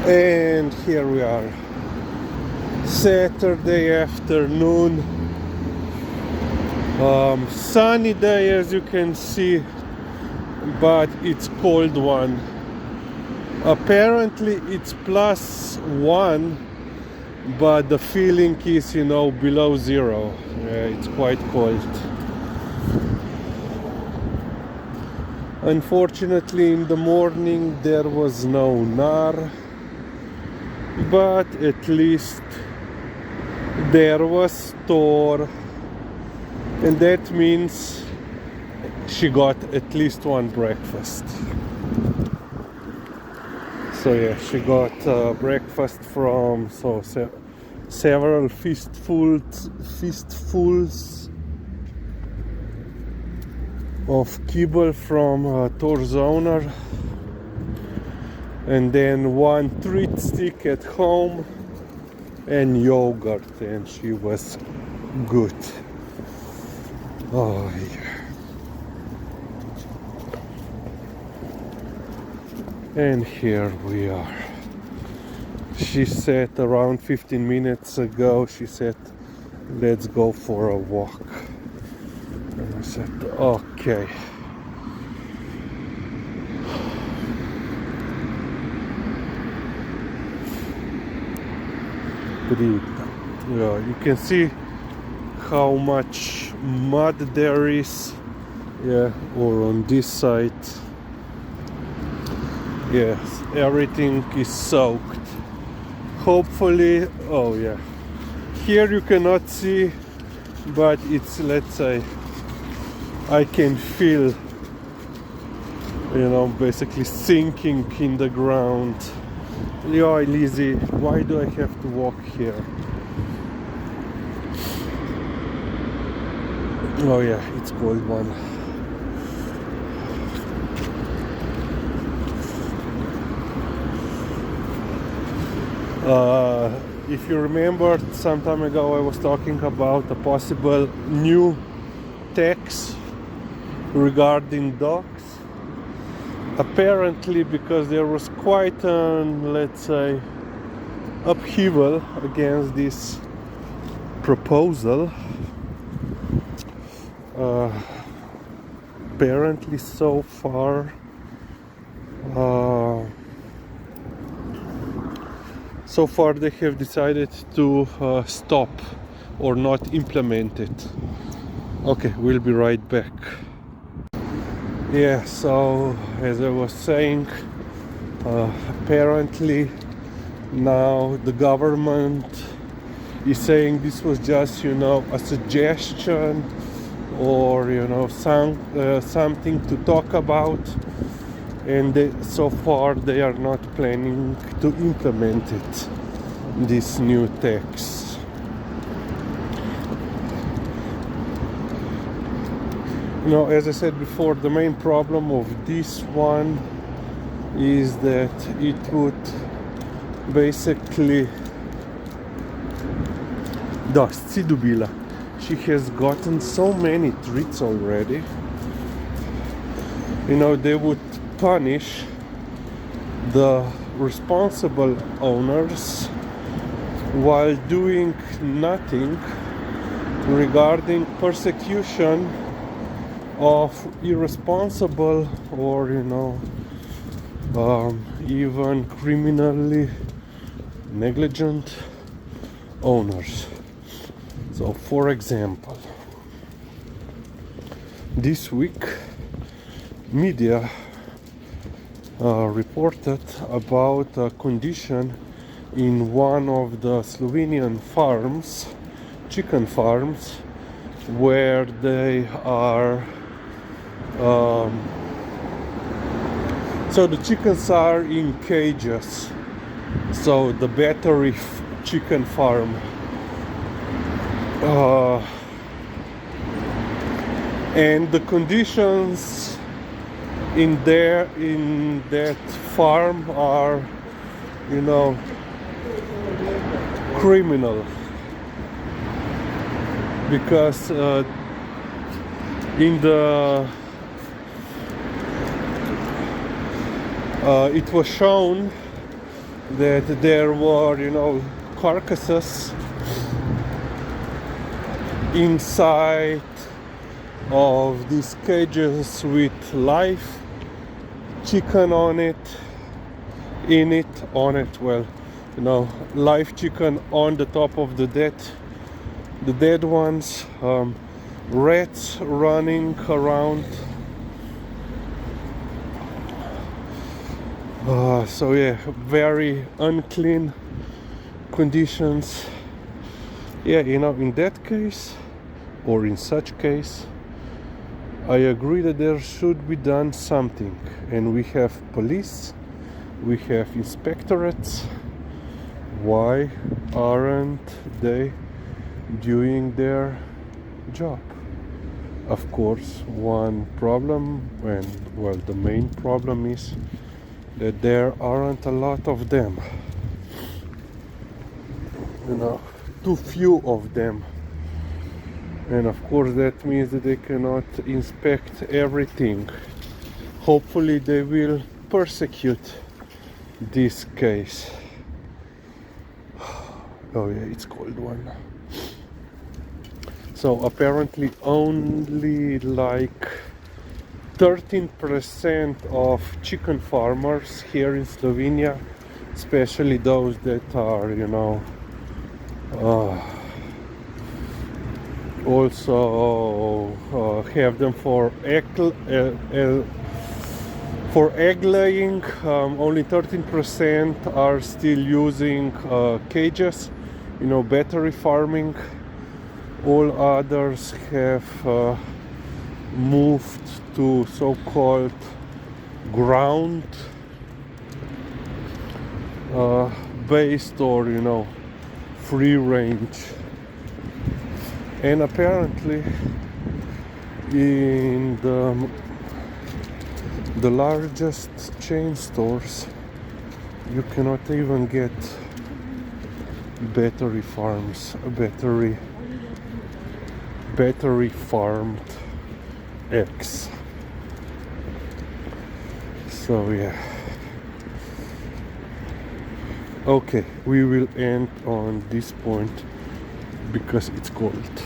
And here we are, Saturday afternoon, sunny day as you can see, but it's cold one. Apparently it's +1, but the feeling is, below 0. It's quite cold. Unfortunately, in the morning there was no nar, but at least there was Thor, and that means she got at least one breakfast. So yeah, she got breakfast from several fistfuls of kibble from Thor's owner, and then one treat stick at home and yogurt, and she was good. Oh yeah. And here we are. She said around 15 minutes ago, she said, let's go for a walk. And I said, okay. You can see how much mud there is, or on this side. Yes, everything is soaked. Hopefully, oh yeah, here you cannot see, but it's, let's say, I can feel, basically sinking in the ground. Yo, Lizzie, why do I have to walk here? Oh yeah, it's cold one. If you remember, some time ago I was talking about a possible new tax regarding dogs. Apparently, because there was quite an, let's say, upheaval against this proposal. Apparently, so far, they have decided to stop or not implement it. Okay, we'll be right back. Yeah, so as I was saying, apparently now the government is saying this was just, a suggestion, or something to talk about, and so far they are not planning to implement it, this new tax. As I said before, the main problem of this one is that it would basically... She has gotten so many treats already. They would punish the responsible owners while doing nothing regarding persecution of irresponsible or even criminally negligent owners. So for example, this week media reported about a condition in one of the Slovenian farms, chicken farms, where they are so the chickens are in cages. So the battery chicken farm, and the conditions in that farm are, criminal, because it was shown that there were, you know, carcasses inside of these cages with live chicken on it, well, you know, live chicken on the top of the dead ones, rats running around. So yeah, very unclean conditions. Yeah, you know, in that case, or in such case, I agree that there should be done something. And we have police, we have inspectorates. Why aren't they doing their job? Of course, one problem, and well, the main problem is that there aren't a lot of them. You know, too few of them. And of course that means that they cannot inspect everything. Hopefully they will persecute this case. Oh yeah, it's cold one. So apparently only like 13% of chicken farmers here in Slovenia, especially those that are, you know, also have them for egg laying. Only 13% are still using cages, you know, battery farming. All others have moved to so-called ground based, or, you know, free range. And apparently in the largest chain stores you cannot even get battery farmed eggs. So yeah, okay, we will end on this point because it's cold.